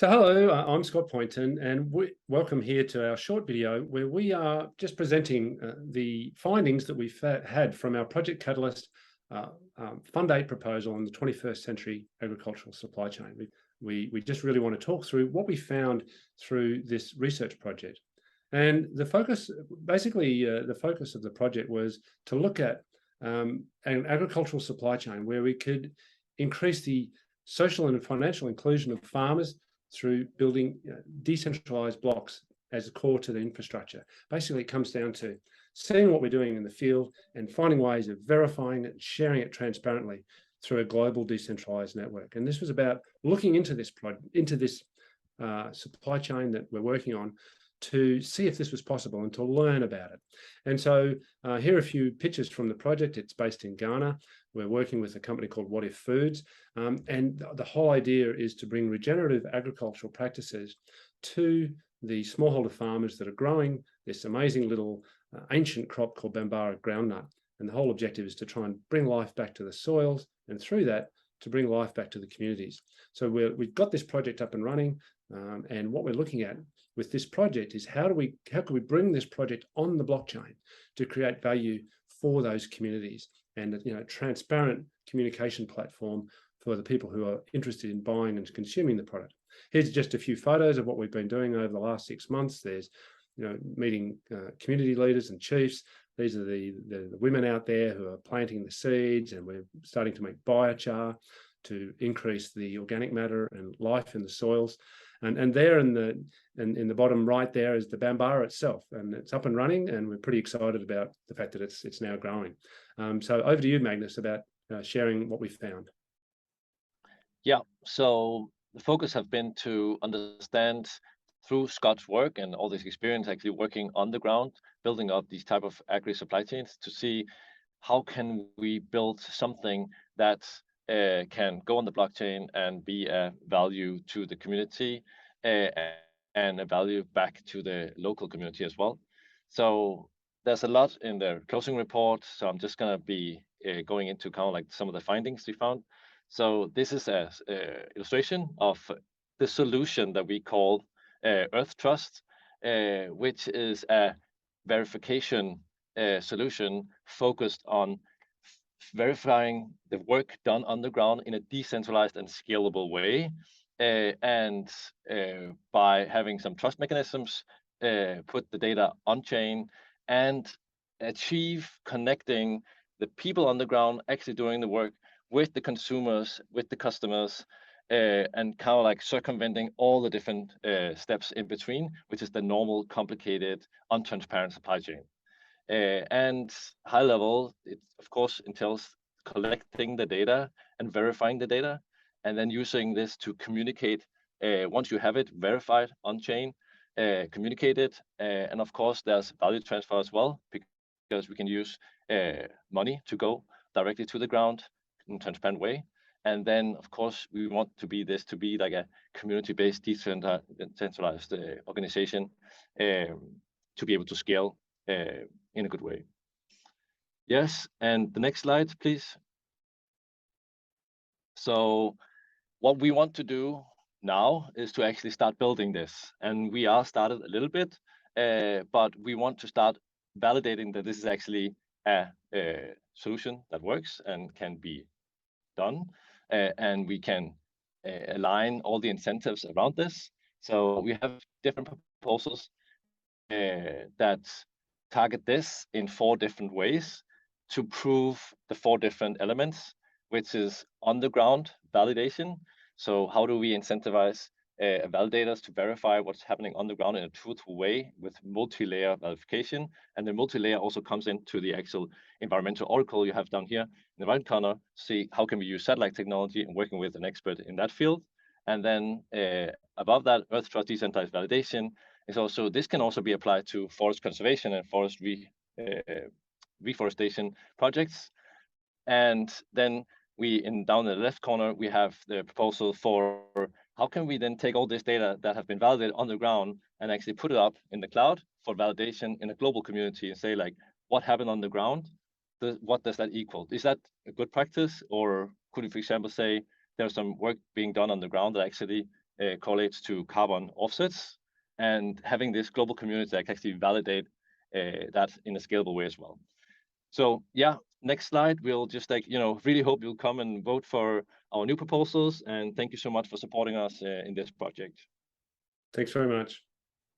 So hello, I'm Scott Poynton, and welcome here to our short video where we are just presenting the findings that we've had from our Project Catalyst Fund 8 proposal on the 21st century agricultural supply chain. We just really want to talk through what we found through this research project. And the focus, basically, the focus of the project was to look at an agricultural supply chain where we could increase the social and financial inclusion of farmers through building decentralized blocks as a core to the infrastructure. Basically, it comes down to seeing what we're doing in the field and finding ways of verifying it and sharing it transparently through a global decentralized network. And this was about looking into this supply chain that we're working on to see if this was possible and to learn about it. And so here are a few pictures from the project. It's based in Ghana. We're working with a company called What If Foods. And the whole idea is to bring regenerative agricultural practices to the smallholder farmers that are growing this amazing little ancient crop called Bambara groundnut. And the whole objective is to try and bring life back to the soils, and through that, to bring life back to the communities. So we've got this project up and running, and what we're looking at with this project is how can we bring this project on the blockchain to create value for those communities, and a transparent communication platform for the people who are interested in buying and consuming the product. Here's just a few photos of what we've been doing over the last 6 months. There's meeting community leaders and chiefs. These are the women out there who are planting the seeds, and we're starting to make biochar to increase the organic matter and life in the soils. And there in the bottom right there is the Bambara itself, and it's up and running, and we're pretty excited about the fact that it's now growing. So over to you, Magnus, about sharing what we found. Yeah, so the focus have been to understand through Scott's work and all this experience actually working on the ground, building up these type of agri supply chains, to see how can we build something that can go on the blockchain and be a value to the community and a value back to the local community as well. So there's a lot in the closing report, so I'm just going to be going into kind of like some of the findings we found. So this is a illustration of the solution that we call Earth Trust, which is a verification solution focused on verifying the work done on the ground in a decentralized and scalable way, and by having some trust mechanisms, put the data on chain and achieve connecting the people on the ground actually doing the work with the consumers, with the customers, and kind of like circumventing all the different steps in between, which is the normal, complicated, untransparent supply chain. And high level, it of course entails collecting the data and verifying the data, and then using this to communicate. Once you have it verified on chain, communicate it, and of course there's value transfer as well, because we can use money to go directly to the ground in a transparent way. And then of course we want to be like a community-based decentralized organization to be able to scale in a good way. Yes, and the next slide, please. So what we want to do now is to actually start building this, and we are started a little bit, but we want to start validating that this is actually a solution that works and can be done, and we can align all the incentives around this. So we have different proposals that target this in 4 different ways to prove the 4 different elements, which is on the ground validation. So how do we incentivize validators to verify what's happening on the ground in a truthful way with multi-layer verification? And the multi-layer also comes into the actual environmental article you have down here in the right corner. See how can we use satellite technology and working with an expert in that field. And then above that, Earth Trust decentralized validation is also, this can also be applied to forest conservation and forest reforestation projects. And then down in the left corner, we have the proposal for how can we then take all this data that have been validated on the ground and actually put it up in the cloud for validation in a global community, and say like, what happened on the ground? What does that equal? Is that a good practice? Or could we, for example, say there's some work being done on the ground that actually correlates to carbon offsets, and having this global community that can actually validate that in a scalable way as well. So yeah, next slide. We'll just really hope you'll come and vote for our new proposals, and thank you so much for supporting us in this project. Thanks very much.